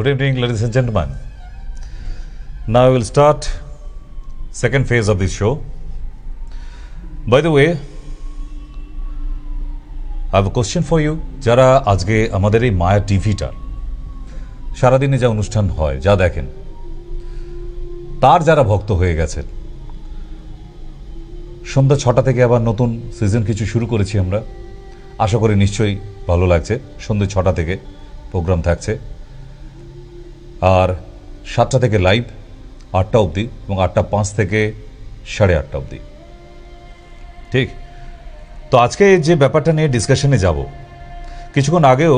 Good evening, ladies and gentlemen. Now we will start second phase of this show. By the way, I have a question for you. যারা আজকে আমাদের এই মায়া টিভিটা সারাদিনে যা অনুষ্ঠান হয় যা দেখেন তার যারা ভক্ত হয়ে গেছেন, সন্ধ্যা 6টা থেকে আবার নতুন সিজন কিছু শুরু করেছি আমরা। আশা করি নিশ্চয়ই ভালো লাগছে। সন্ধ্যে 6টা থেকে প্রোগ্রাম থাকছে, আর 7টা থেকে লাইভ, 8টা অবধি, এবং 8টা 5 থেকে 8:30 অবধি। ঠিক তো আজকে যে ব্যাপারটা নিয়ে ডিসকাশনে যাব, কিছুক্ষণ আগেও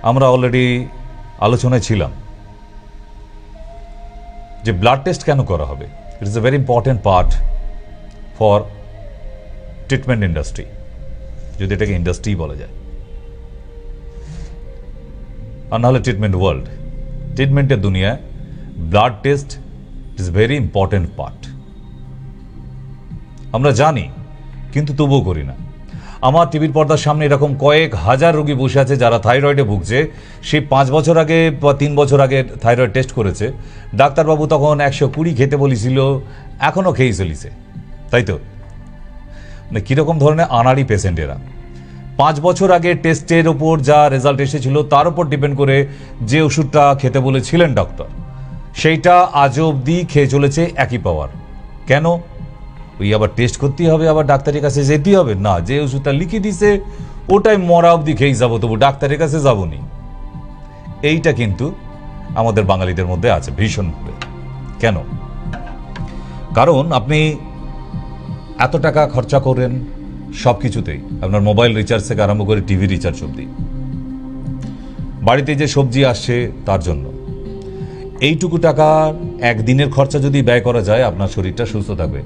আমরা অলরেডি আলোচনায় ছিলাম যে ব্লাড টেস্ট কেন করা হবে। It is a very important part for treatment industry, যদি এটাকে ইন্ডাস্ট্রি বলা যায়, আর নাহলে ট্রিটমেন্ট ওয়ার্ল্ড। ট্রিটমেন্টের দুনিয়ায় blood test is very important part. আমরা জানি, কিন্তু তবুও করি না। আমার টিভির পর্দার সামনে এরকম কয়েক হাজার রোগী বসে আছে যারা থাইরয়েডে ভুগছে। সেই 5 বছর আগে বা 3 বছর আগে থাইরয়েড টেস্ট করেছে। ডাক্তারবাবু তখন 120 খেতে বলেছিল, এখনও খেয়েই চলিছে, তাই তো? মানে কীরকম ধরনের আনাড়ি পেশেন্ট এরা। 5 বছর আগে টেস্টের ওপর যা রেজাল্ট এসেছিল তার উপর ডিপেন্ড করে যে ওষুধটা খেতে বলেছিলেন ডক্টর, সেইটা আজ অবধি খেয়ে চলেছে একই পাওয়ার। কেন? ওই আবার টেস্ট করতেই হবে, আবার ডাক্তারের কাছে যেতেই হবে? না, যে ওষুধটা লিখে দিছে ওটাই মরা অবধি খেয়েই যাবো, তবু ডাক্তারের কাছে যাবো নি। এইটা কিন্তু আমাদের বাঙালিদের মধ্যে আছে ভীষণভাবে। কেন? কারণ আপনি এত টাকা খরচা করেন সব কিছুতেই, আপনার মোবাইল রিচার্জ থেকে আরম্ভ করে টিভি রিচার্জ অবধি, বাড়িতে যে সবজি আসছে তার জন্য। এইটুকু টাকার একদিনের খরচা যদি ব্যয় করা যায়, আপনার শরীরটা সুস্থ থাকবে।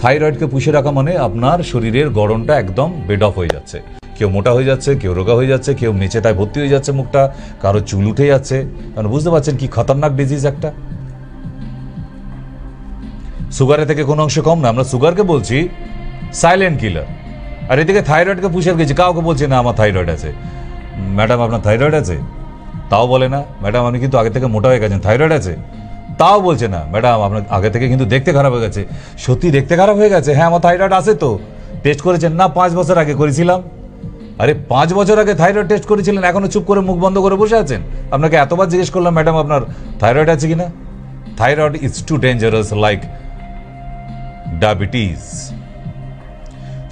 থাইরয়েডকে পুষে রাখা মানে আপনার শরীরের গড়নটা একদম বেড অফ হয়ে যাচ্ছে। কেউ মোটা হয়ে যাচ্ছে, কেউ রোগা হয়ে যাচ্ছে, কেউ মেচেটায় ভর্তি হয়ে যাচ্ছে মুখটা, কারো চুল উঠে যাচ্ছে। কারণ বুঝতে পারছেন কি খতরনাক ডিজিজ একটা। সুগারের থেকে কোনো অংশে কম না। আমরা সুগারকে বলছি সাইলেন্ট কিলার, আর এদিকে থাইরয়েডকে পুষে রেখেছি। কাউকে বলছি না আমার থাইরয়েড আছে। ম্যাডাম আপনার থাইরয়েড আছে? তাও বলে না। ম্যাডাম আপনি কিন্তু আগে থেকে মোটা হয়ে গেছেন, থাইরয়েড আছে? তাও বলছে না। ম্যাডাম আপনার আগে থেকে কিন্তু দেখতে খারাপ হয়ে গেছে। সত্যি দেখতে খারাপ হয়ে গেছে? হ্যাঁ আমার থাইরয়েড আছে তো। টেস্ট করেছেন? না 5 বছর আগে করেছিলাম। আরে 5 বছর আগে থাইরয়েড টেস্ট করেছিলেন, এখনো চুপ করে মুখ বন্ধ করে বসে আছেন? আপনাকে এতবার জিজ্ঞেস করলাম ম্যাডাম আপনার থাইরয়েড আছে কিনা। Thyroid is too dangerous like diabetes.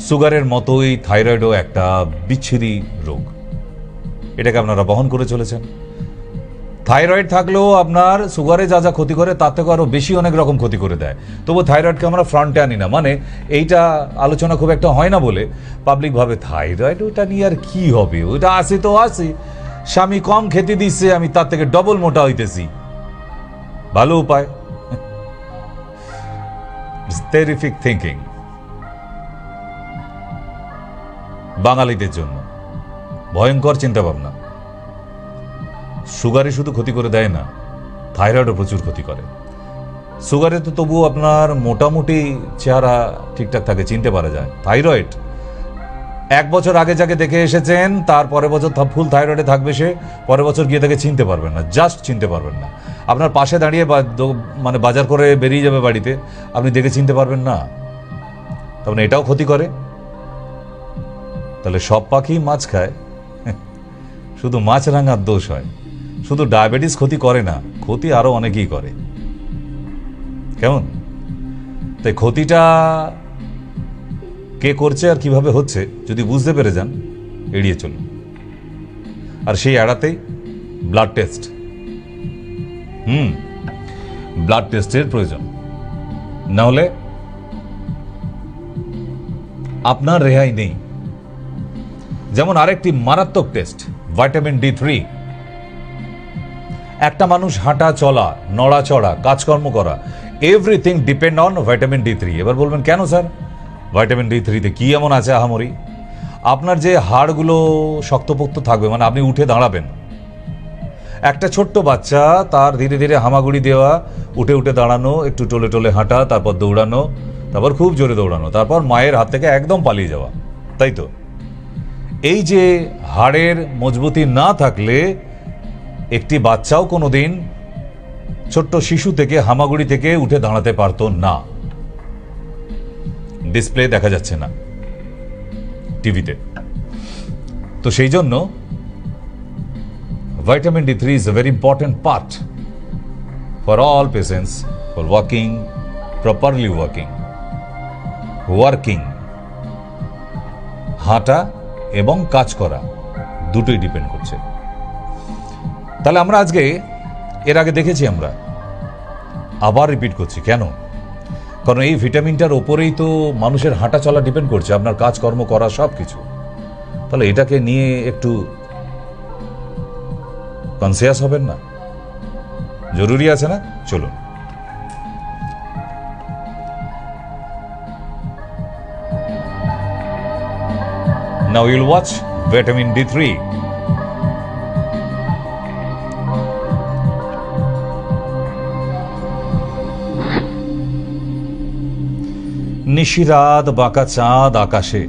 সুগারের মতোই থাইরয়েডও একটা বিচ্ছিরি রোগ। এটাকে আপনারা বহন করে চলেছেন। থাইরয়েড থাকলেও আপনার সুগারে যা যা ক্ষতি করে তার থেকে আরও বেশি অনেক রকম ক্ষতি করে দেয়। তবু থাইরয়েডকে আমরা ফ্রন্টে আনি না, মানে এইটা আলোচনা খুব একটা হয় না বলে পাবলিকভাবে থাইরয়েড ওটা নিয়ে আর কি হবে, ওটা আসে তো আসে, স্বামী কম খেতে দিচ্ছে আমি তার থেকে ডবল মোটা হইতেছি, ভালো উপায়। টেরিফিক থিঙ্কিং বাঙালিদের জন্য ভয়ঙ্কর চিন্তাভাবনা। সুগারে শুধু ক্ষতি করে দেয় না, থাইরয়েডও প্রচুর ক্ষতি করে। সুগারে তো তবুও আপনার মোটামুটি চেহারা ঠিকঠাক থাকে, চিনতে পারা যায়। থাইরয়েড 1 বছর আগে যাকে দেখে এসেছেন তার পরের বছর ফুল থাইরয়েডে থাকবে, সে পরের বছর গিয়ে তাকে চিনতে পারবেন না, জাস্ট চিনতে পারবেন না। আপনার পাশে দাঁড়িয়ে মানে বাজার করে বেরিয়ে যাবে বাড়িতে, আপনি দেখে চিনতে পারবেন না। তার মানে এটাও ক্ষতি করে। তাহলে সব পাখি মাছ খায়, শুধু মাছ রাঙার দোষ হয়। শুধু ডায়াবেটিস ক্ষতি করে না, ক্ষতি আরো অনেকেই করে। কেমন? তাই ক্ষতিটা কে করছে আর কিভাবে হচ্ছে যদি বুঝতে পেরে যান, এড়িয়ে চলুন। আর সেই এড়াতেই ব্লাড টেস্ট। ব্লাড টেস্টের প্রয়োজন, না হলে আপনার রেহাই নেই। যেমন আরেকটি মারাত্মক টেস্ট, ভিটামিন D3। একটা মানুষ হাঁটা চলা, নড়াচড়া, কাজকর্ম করা, everything depend on vitamin D3। এবার বলবেন কেন স্যার, ভিটামিন D3-তে কি এমন আছে আহামরি? আপনার যে হাড়গুলো শক্তপোক্ত থাকবে, মানে আপনি উঠে দাঁড়াবেন। একটা ছোট্ট বাচ্চা তার ধীরে ধীরে হামাগুড়ি দেওয়া, উঠে উঠে দাঁড়ানো, একটু টোলে টোলে হাঁটা, তারপর দৌড়ানো, তারপর খুব জোরে দৌড়ানো, তারপর মায়ের হাত থেকে একদম পালিয়ে যাওয়া, তাই তো? এই যে হাড়ের মজবুতি না থাকলে একটি বাচ্চাও কোনোদিন ছোট্ট শিশু থেকে হামাগুড়ি থেকে উঠে দাঁড়াতে পারতো না। ডিসপ্লে দেখা যাচ্ছে না টিভিতে। তো সেই জন্য vitamin D3 is a very important part for all patients for properly working হাঁটা এবং কাজ করা দুটোই ডিপেন্ড করছে। তাহলে আমরা আজকে এর আগে দেখেছি, আমরা আবার রিপিট করছি কেন? কারণ এই ভিটামিনটার ওপরেই তো মানুষের হাঁটা চলা ডিপেন্ড করছে, আপনার কাজকর্ম করা সব কিছু। তাহলে এটাকে নিয়ে একটু কনসিয়াস হবেন না? জরুরি আছে না? চলুন। Now you'll watch vitamin D3. নিশিরাত বাঁকা চাঁদ আকাশে,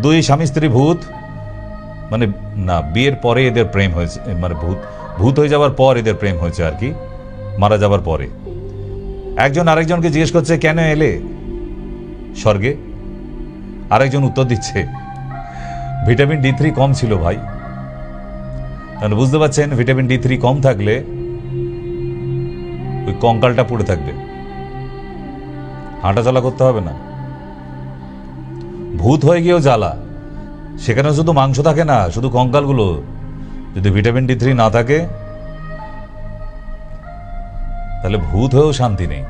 দুই স্বামী স্ত্রী ভূত, মানে না বিয়ের পরে এদের প্রেম হয়েছে, মানে ভূত হয়ে যাওয়ার পর এদের প্রেম হয়েছে আর কি, মারা যাবার পরে। একজন আরেকজনকে জিজ্ঞেস করছে কেন এলে স্বর্গে? আরেকজন উত্তর দিচ্ছে ভিটামিন D3 কম ছিল ভাই। তাহলে বুঝতে পারছেন, ভিটামিন D3 কম থাকলে ওই কঙ্কালটা পড়ে থাকবে, হাঁটাচলা করতে হবে না। ভূত হয়ে গিয়েও জ্বালা, সেখানে শুধু মাংস থাকে না, শুধু কঙ্কালগুলো। যদি ভিটামিন D3 না থাকে তাহলে ভূত হয়েও শান্তি নেই,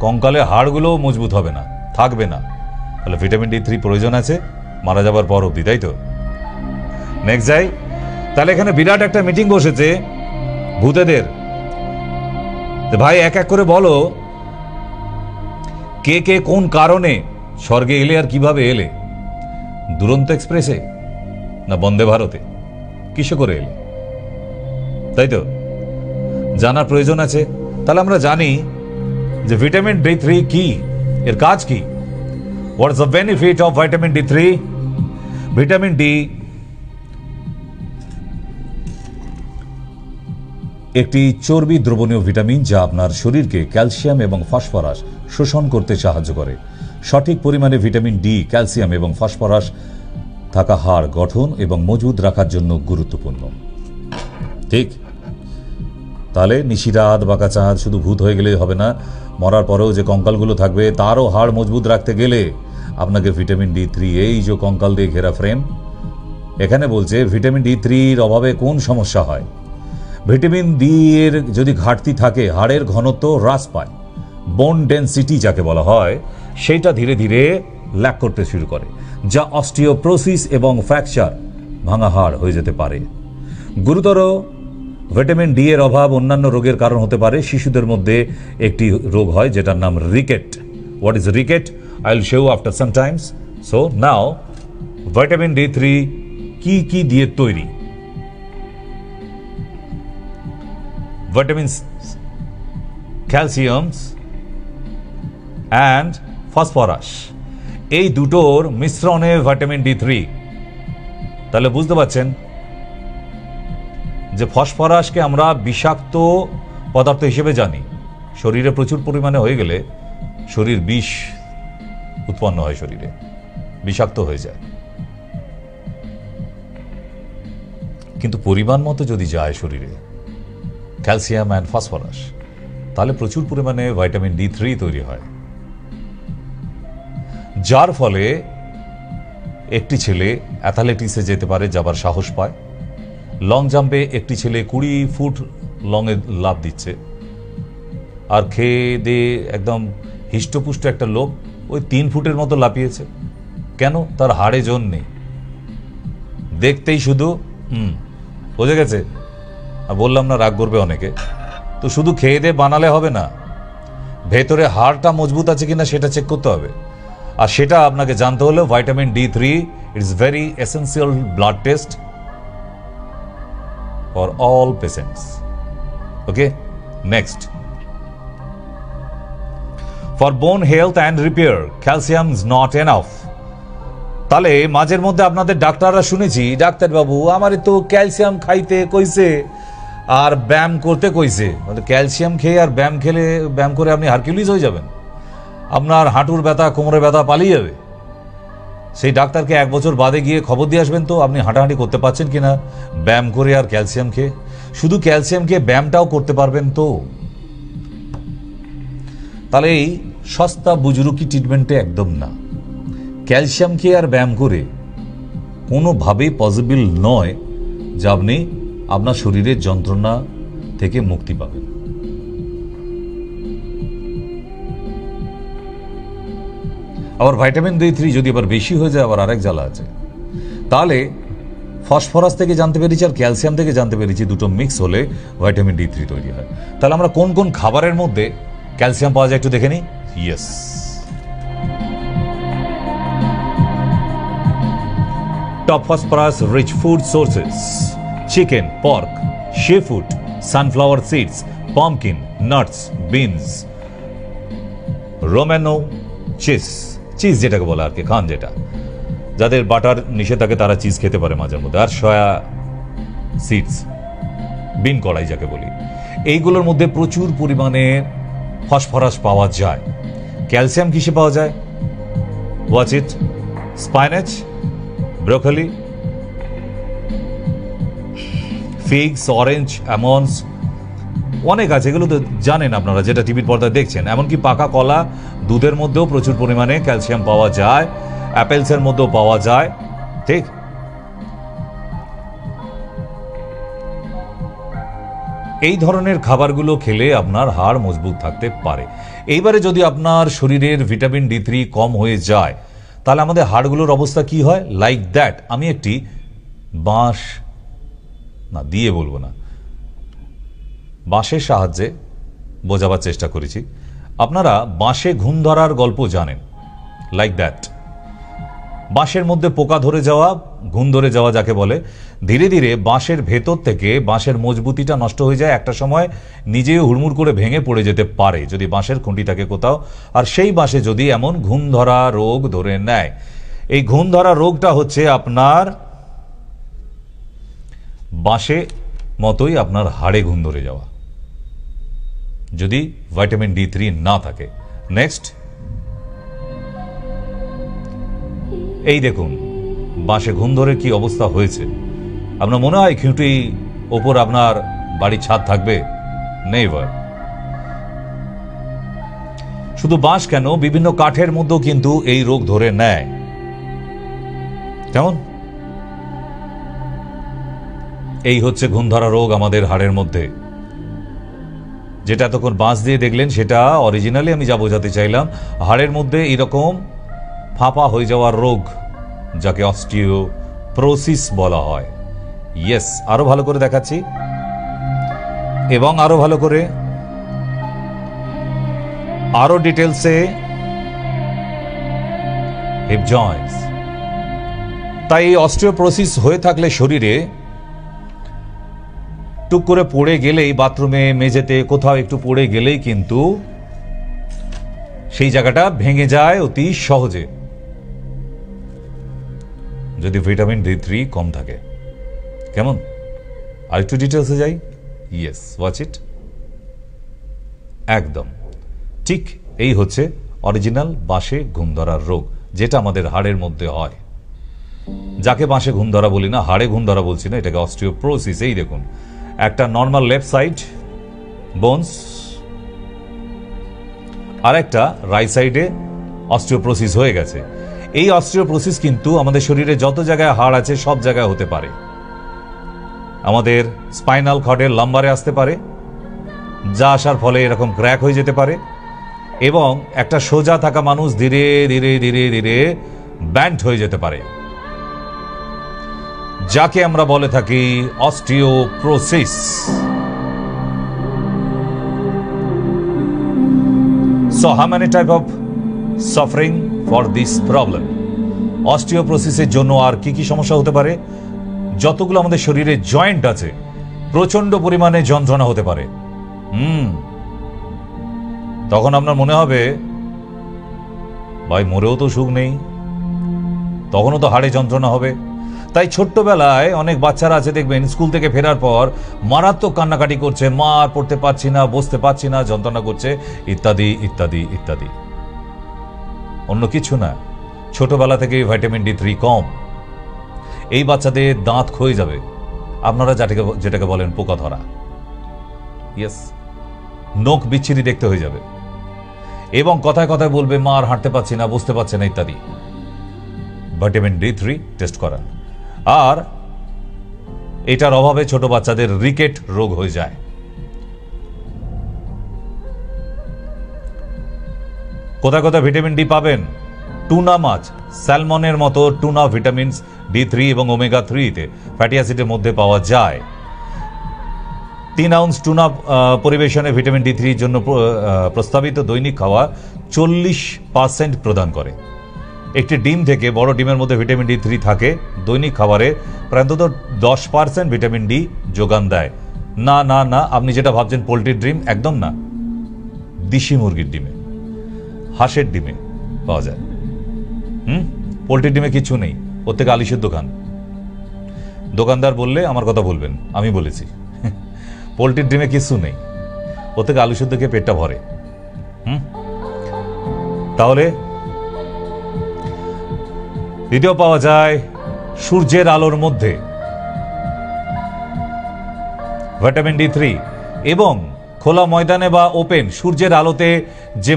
কঙ্কালে হাড়গুলোও মজবুত হবে না, থাকবে না। তাহলে ভিটামিন D3 প্রয়োজন আছে মারা যাবার পর অবধি, তাই তো? নেক্সট যাই। তাহলে এখানে বিরাট একটা মিটিং বসেছে ভূতেদের। ভাই এক এক করে বলো, কে কে কোন কারণে স্বর্গে এলে আর কিভাবে এলে? দুরন্ত এক্সপ্রেসে না বন্দে ভারতে? কিসে করে এলে? তাই তো জানার প্রয়োজন আছে। তাহলে আমরা জানি যে ভিটামিন D3 কি, এর কাজ কি। What is the benefit of vitamin D3? Vitamin D একটি চর্বি দ্রবণীয় ভিটামিন, যা আপনার শরীরকে ক্যালসিয়াম এবং ফসফরাস শোষণ করতে সাহায্য করে। সঠিক পরিমাণে ভিটামিন ডি, ক্যালসিয়াম এবং ফসফরাস থাকা হাড় গঠন এবং মজবুত রাখার জন্য গুরুত্বপূর্ণ। ঠিক? তাহলে নিশিরাত বাঁকা চাঁদ শুধু ভূত হয়ে গেলেই হবে না, মরার পরেও যে কঙ্কালগুলো থাকবে তারও হাড় মজবুত রাখতে গেলে আপনাকে ভিটামিন D3, এই যে কঙ্কাল দিয়ে ঘেরা ফ্রেম, এখানে বলছে ভিটামিন D3-র অভাবে কোন সমস্যা হয়। ভিটামিন ডি এর যদি ঘাটতি থাকে হাড়ের ঘনত্ব হ্রাস পায়, বোন ডেন্সিটি যাকে বলা হয় সেইটা ধীরে ধীরে ল্যাক করতে শুরু করে, যা অস্টিওপ্রোসিস এবং ফ্র্যাকচার, ভাঙা হাড় হয়ে যেতে পারে। গুরুতর ভিটামিন ডি এর অভাব অন্যান্য রোগের কারণ হতে পারে। শিশুদের মধ্যে একটি রোগ হয় যেটার নাম ricket. What is ricket? I will show you after some times. So now vitamin D3 কি কি দিয়ে তৈরি? vitamins, calciums and phosphorus, এই দুটোর মিশ্রণে ভিটামিন D3। তাহলে বুঝতে পারছেন যে ফসফরাসকে আমরা বিষাক্ত পদার্থ হিসেবে জানি। শরীরে প্রচুর পরিমাণে হয়ে গেলে শরীর বিষ উৎপন্ন হয়, শরীরে বিষাক্ত হয়ে যায়। কিন্তু পরিমাণ মতো যদি যায় শরীরে ক্যালসিয়াম অ্যান্ড ফসফরাস, তাহলে প্রচুর পরিমাণে ভিটামিন D3 তৈরি হয়, যার ফলে একটি ছেলে অ্যাথলেটিক্সে যেতে পারে, যাবার সাহস পায়। লং জাম্পে একটি ছেলে 20 ফুট লংয়ে লাফ দিচ্ছে, আর খেয়ে দিয়ে একদম হিষ্টপুষ্ট একটা লোক ওই 3 ফুটের মতো লাফিয়েছে। কেন? তার হাড়ে জোর নেই, দেখতেই শুধু বোঝা গেছে। বললাম না রাগ করবে অনেকে। তো শুধু খেয়ে দিয়ে বানালে হবে না, ভেতরে হাড়টা মজবুত আছে কিনা সেটা চেক করতে হবে। আর সেটা আপনাকে জানতে হলে vitamin D3 is very essential blood test for all patients. Okay, next. For bone health and repair, calcium is not enough. তাহলে মাঝের মধ্যে আপনাদের ডাক্তাররা শুনেছি, ডাক্তারবাবু আমারে তো ক্যালসিয়াম খাইতে কইছে আর ব্যায়াম করতে কইছে। ক্যালসিয়াম খেয়ে আর ব্যায়াম করে আপনি হারকিউলিস হয়ে যাবেন, আপনার হাঁটুর ব্যথা কোমরের ব্যথা পালিয়ে যাবে। সেই ডাক্তারকে 1 বছর বাদে গিয়ে খবর দিয়ে আসবেন তো আপনি হাঁটাহাঁটি করতে পারছেন কিনা ব্যায়াম করে আর ক্যালসিয়াম খেয়ে। শুধু ক্যালসিয়াম খেয়ে ব্যায়ামটাও করতে পারবেন তো। তাহলে এই সস্তা বুজুরুকি ট্রিটমেন্টে একদম না। ক্যালসিয়াম খেয়ে আর ব্যায়াম করে কোনোভাবেই পসিবল নয় যে আপনি আপনার শরীরের যন্ত্রণা থেকে মুক্তি পাবেন। আবার ভিটামিন D3 যদি আবার বেশি হয়ে যায় আবার আরেক জ্বালা আছে। তাহলে ফসফরাস থেকে জানতে পেরেছি আর ক্যালসিয়াম থেকে জানতে পেরেছি দুটো মিক্স হলে ভিটামিন D3 তৈরি হয়। তাহলে আমরা কোন কোন খাবারের মধ্যে ক্যালসিয়াম পাওয়া যায় একটু দেখে নিই। Yes, top phosphorus rich food sources: chicken, pork, seafood, sunflower seeds, pumpkin, nuts, beans, romano cheese যেটাকে বলে আর কি, খান যেটা, যাদের বাটার নিষেধ থাকে তারা চিজ খেতে পারে মাঝের মধ্যে, আর সয়া সিডস, বিন কড়াই যাকে বলি, এইগুলোর মধ্যে প্রচুর পরিমাণে ফসফরাস পাওয়া যায়। ক্যালসিয়াম কিসে পাওয়া যায়? Watch it: spinach, broccoli, figs, orange, almonds, অনেক আছে, এগুলো তো জানেন আপনারা, যেটা টিভির পর্দায় দেখছেন। এমনকি পাকা কলা, দুধের মধ্যেও প্রচুর পরিমাণে ক্যালসিয়াম পাওয়া যায়, অ্যাপেলসের মধ্যেও পাওয়া যায়। ঠিক, এই ধরনের খাবারগুলো খেলে আপনার হাড় মজবুত থাকতে পারে। এইবারে যদি আপনার শরীরের ভিটামিন D3 কম হয়ে যায় তাহলে আমাদের হাড়গুলোর অবস্থা কি হয়? Like that. আমি একটি বাঁশ না দিয়ে বলবো না, বাঁশের সাহায্যে বোঝাবার চেষ্টা করেছি। আপনারা বাঁশে ঘুম ধরার গল্প জানেন, লাইক দ্যাট। বাঁশের মধ্যে পোকা ধরে যাওয়া, ঘুম ধরে যাওয়া যাকে বলে, ধীরে ধীরে বাঁশের ভেতর থেকে বাঁশের মজবুতিটা নষ্ট হয়ে যায়, একটা সময় নিজেই হুড়মুড় করে ভেঙে পড়ে যেতে পারে যদি বাঁশের খুঁটি থাকে কোথাও। আর সেই বাঁশে যদি এমন ঘুম ধরা রোগ ধরে নেয়, এই ঘুম ধরা রোগটা হচ্ছে আপনার বাঁশে মতোই আপনার হাড়ে ঘুম ধরে যাওয়া, যদি ভিটামিন D3 না থাকে। নেক্সট, এই দেখুন বাঁশে ঘুম ধরে কি অবস্থা হয়েছে। আপনার মনে হয় খুঁটি ওপর আপনার বাড়ির ছাদ থাকবে? নেভার। শুধু বাঁশ কেন, বিভিন্ন কাঠের মধ্যেও কিন্তু এই রোগ ধরে নেয়। কেমন? এই হচ্ছে ঘুম ধরা রোগ আমাদের হাড়ের মধ্যে। যেটা এতক্ষণ বাঁশ দিয়ে দেখলেন সেটা অরিজিনালি আমি যা বোঝাতে চাইলাম, হাড়ের মধ্যে এরকম ফাঁপা হয়ে যাওয়ার রোগ, যাকে অস্টিওপ্রোসিস বলা হয়। ইয়েস, আরো ভালো করে দেখাচ্ছি এবং আরো ভালো করে, আরো ডিটেলসে, হিপ জয়েন্টস। তাই অস্টিওপ্রোসিস হয়ে থাকলে শরীরে টুক করে পড়ে গেলেই, বাথরুমে মেঝেতে কোথাও একটু পড়ে গেলেই কিন্তু সেই জায়গাটা ভেঙে যায় অতি সহজে, যদি ভিটামিন D3 কম থাকে। কেমন? আর একটু ডিটেলসে যাই। Yes, watch it. একদম ঠিক এই হচ্ছে অরিজিনাল বাঁশে ঘুম ধরার রোগ, যেটা আমাদের হাড়ের মধ্যে হয়, যাকে বাঁশে ঘুম ধরা বলি না, হাড়ে ঘুম ধরা বলছি না, এটাকে অস্টিওপ্রোসিস। এই দেখুন, একটা নর্মাল লেফট সাইড বোনস আর একটা রাইট সাইডে অস্টিওপ্রোসিস হয়ে গেছে। এই অস্টিওপ্রোসিস কিন্তু আমাদের শরীরে যত জায়গায় হাড় আছে সব জায়গায় হতে পারে। আমাদের স্পাইনাল কর্ডের লাম্বারে আসতে পারে, যা আসার ফলে এরকম ক্র্যাক হয়ে যেতে পারে, এবং একটা সোজা থাকা মানুষ ধীরে ধীরে ধীরে ধীরে ব্যান্ড হয়ে যেতে পারে, যাকে আমরা বলে থাকি অস্টিওপ্রোসিস। So how many type of suffering for this problem? অস্টিওপ্রোসিসের জন্য আর কি কি সমস্যা হতে পারে? যতগুলো আমাদের শরীরে জয়েন্ট আছে প্রচন্ড পরিমাণে যন্ত্রণা হতে পারে। তখন আপনার মনে হবে ভাই মরেও তো সুখ নেই, তখনও তো হাড়ে যন্ত্রণা হবে। তাই ছোট্টবেলায় অনেক বাচ্চারা আছে দেখবেন স্কুল থেকে ফেরার পর মারাত্মক কান্নাকাটি করছে, মা আর পড়তে পারছি না, বসতে পারছি না, যন্ত্রণা করছে, ইত্যাদি ইত্যাদি ইত্যাদি। অন্য কিছু না, ছোটবেলা থেকে ভিটামিন D3 কম। এই বাচ্চাদের দাঁত ক্ষয়ে যাবে, আপনারা যেটাকে বলেন পোকা ধরা। ইয়েস, নখ বিচ্ছিরি দেখতে হয়ে যাবে, এবং কথায় কথায় বলবে মা আর হাঁটতে পারছি না, বসতে পারছে না, ইত্যাদি। ভিটামিন D3 টেস্ট করান। আর এটার অভাবে ছোট বাচ্চাদের রিকেট রোগ হয়ে যায়। কোথায় কোথায় ভিটামিন ডি পাবেন? টুনা মাছ, স্যালমনের মতো টুনা ভিটামিন D3 এবং ওমেগা 3 ফ্যাটি অ্যাসিডের মধ্যে পাওয়া যায়। 3 আউন্স টুনা পরিবেশনে ভিটামিন D3 এর জন্য প্রস্তাবিত দৈনিক খাওয়া 40% প্রদান করে। একটি ডিম থেকে, বড় ডিমের মধ্যে ভিটামিন D3 থাকে, দৈনিক খাবারে প্রায় 10% ভিটামিন ডি যোগান দেয়। না না না, আপনি যেটা ভাবছেন পোলট্রির ডিম, একদম না। দেশি মুরগির ডিমে, হাঁসের ডিমে পাওয়া যায়। পোলট্রির ডিমে কিছু নেই, ওর থেকে আলিশের দোকান। দোকানদার বললে আমার কথা বলবেন, আমি বলেছি। পোলট্রির ডিমে কিছু নেই, ওর থেকে আলু সেদ্ধ খেয়ে পেটটা ভরে। তাহলে দ্বিতীয় পাওয়া যায় সূর্যের আলোর মধ্যে ভিটামিন D3, এবং খোলা ময়দানে বা ওপেন সূর্যের আলোতে যে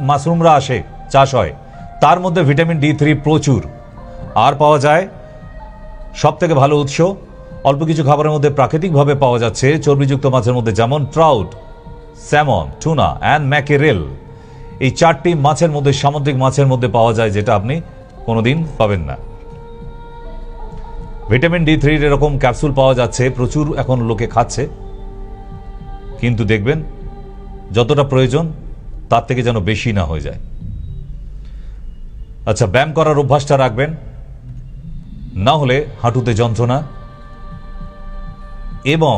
মাশরুমরা আসে, চাষ হয়, তার মধ্যে ভিটামিন D3 প্রচুর। আর পাওয়া যায় সব থেকে ভালো উৎস, অল্প কিছু খাবারের মধ্যে প্রাকৃতিকভাবে পাওয়া যাচ্ছে চর্বিযুক্ত মাছের মধ্যে, যেমন trout, salmon, tuna and mackerel. এই 4টি মাছের মধ্যে, সামুদ্রিক মাছের মধ্যে পাওয়া যায়, যেটা আপনি কোনোদিন পাবেন না। ভিটামিন D3 এরকম ক্যাপসুল পাওয়া যাচ্ছে, প্রচুর এখন লোকে খাচ্ছে, কিন্তু দেখবেন যতটা প্রয়োজন তার থেকে যেন বেশি না হয়ে যায়। আচ্ছা, ব্যায়াম করার অভ্যাসটা রাখবেন, না হলে হাঁটুতে যন্ত্রণা এবং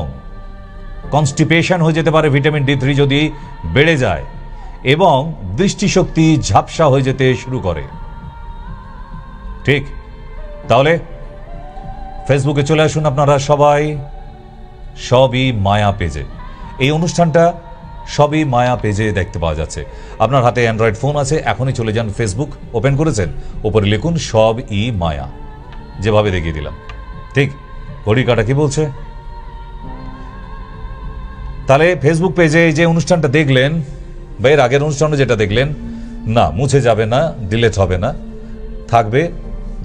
কনস্টিপেশন হয়ে যেতে পারে ভিটামিন D3 যদি বেড়ে যায়, এবং দৃষ্টিশক্তি ঝাপসা হয়ে যেতে শুরু করে। ঠিক, তাহলে ফেসবুকে চলে আসুন আপনারা সবাই, সবই মায়া পেজে। এই অনুষ্ঠানটা সবই মায়া পেজে দেখতে পাওয়া যাচ্ছে। আপনার হাতে অ্যান্ড্রয়েড ফোন আছে, এখনই চলে যান, ফেসবুক ওপেন করেছেন, ওপরে লিখুন সবই মায়া, যেভাবে দেখিয়ে দিলাম। ঠিক, ঘড়ি কাটা কি বলছে? তাহলে ফেসবুক পেজে যে অনুষ্ঠানটা দেখলেন বা এর আগের অনুষ্ঠানটা যেটা দেখলেন, না মুছে যাবে না, ডিলেট হবে না, থাকবে।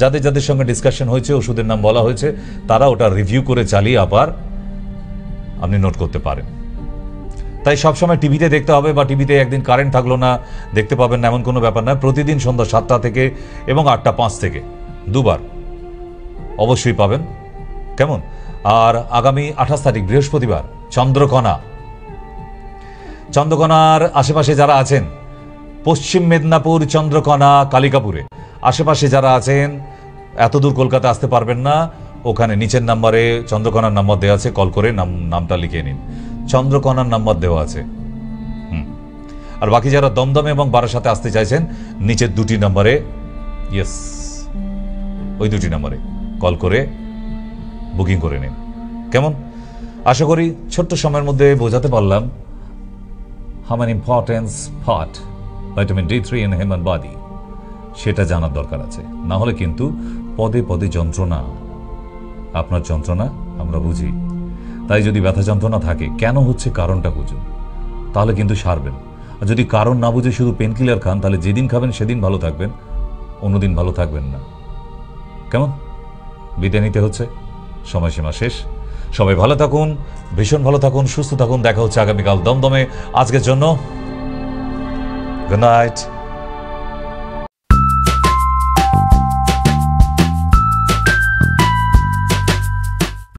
যাদের যাদের সঙ্গে ডিসকাশন হয়েছে, ওষুধের নাম বলা হয়েছে, তারা ওটা রিভিউ করে চালিয়ে আবার আপনি নোট করতে পারেন। তাই সবসময় টিভিতে দেখতে হবে, বা টিভিতে একদিন কারেন্ট থাকলো না দেখতে পাবেন না, এমন কোনো ব্যাপার না। প্রতিদিন সন্ধ্যা 7টা থেকে এবং 8টা 5 থেকে দুবার অবশ্যই পাবেন, কেমন? আর আগামী 28 তারিখ বৃহস্পতিবার চন্দ্রকোনার আশেপাশে যারা আছেন, পশ্চিম মেদিনীপুর, চন্দ্রকোনা, কালিকাপুরে আশেপাশে যারা আছেন, এত দূর কলকাতা আসতে পারবেন না, ওখানে নিচের নাম্বারে চন্দ্রকোনার নাম্বার দেওয়া আছে, কল করে নামটা লিখে নিন, চন্দ্রকোনার নাম্বার দেওয়া আছে। আর বাকি যারা দমদম এবং বারাসাতে আসতে চাইছেন, নিচের 2টি নাম্বারে, ইয়েস, ওই 2টি নাম্বারে কল করে বুকিং করে নিন, কেমন? আশা করি ছোট্ট সময়ের মধ্যে বোঝাতে পারলাম how man importance part vitamin D3 in human body, সেটা জানার দরকার আছে। না হলে কিন্তু পদে পদে যন্ত্রণা। আপনার যন্ত্রণা আমরা বুঝি, তাই যদি ব্যথা যন্ত্রণা থাকে, কেন হচ্ছে কারণটা বুঝুন, তাহলে কিন্তু সারবেন। আর যদি কারণ না বুঝে শুধু পেনকিলার খান, তাহলে যেদিন খাবেন সেদিন ভালো থাকবেন, অন্যদিন ভালো থাকবেন না, কেমন? বিদায় নিতে হচ্ছে, সময়সীমা শেষ। সবাই ভালো থাকুন, ভীষণ ভালো থাকুন, সুস্থ থাকুন। দেখা হচ্ছে আগামীকাল দমদমে। আজকের জন্য গুড নাইট।